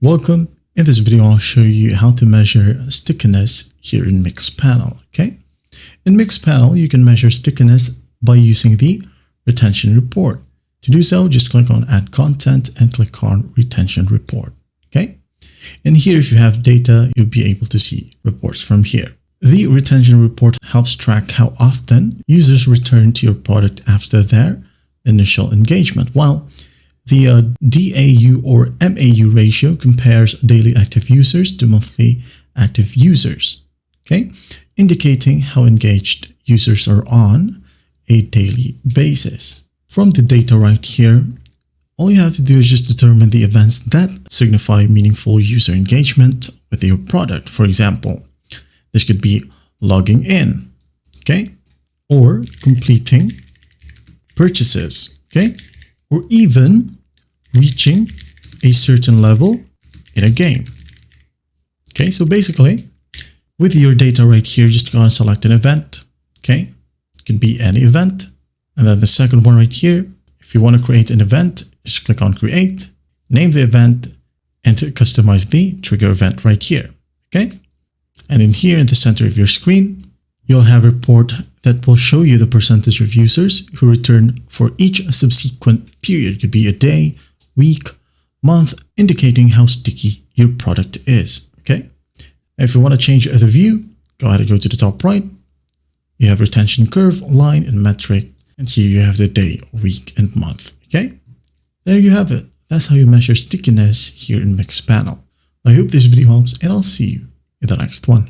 Welcome. In this video, I'll show you how to measure stickiness here in Mixpanel. Okay. In Mixpanel, you can measure stickiness by using the retention report. To do so, just click on Add Content and click on Retention Report. Okay. And here, if you have data, you'll be able to see reports from here. The retention report helps track how often users return to your product after their initial engagement, while the DAU or MAU ratio compares daily active users to monthly active users, okay, indicating how engaged users are on a daily basis. From the data right here, all you have to do is just determine the events that signify meaningful user engagement with your product. For example, this could be logging in, okay, or completing purchases, okay, or even reaching a certain level in a game. Okay, so basically, with your data right here, just go and select an event. Okay, it could be any event. And then the second one right here, if you want to create an event, just click on Create, name the event, and to customize the trigger event right here. Okay, and in here in the center of your screen, you'll have a report that will show you the percentage of users who return for each subsequent period. It could be a day, week, month, indicating how sticky your product is. Okay. If you want to change the view, go ahead and go to the top right. You have retention curve, line, and metric. And here you have the day, week, and month. Okay. There you have it. That's how you measure stickiness here in Mixpanel. I hope this video helps, and I'll see you in the next one.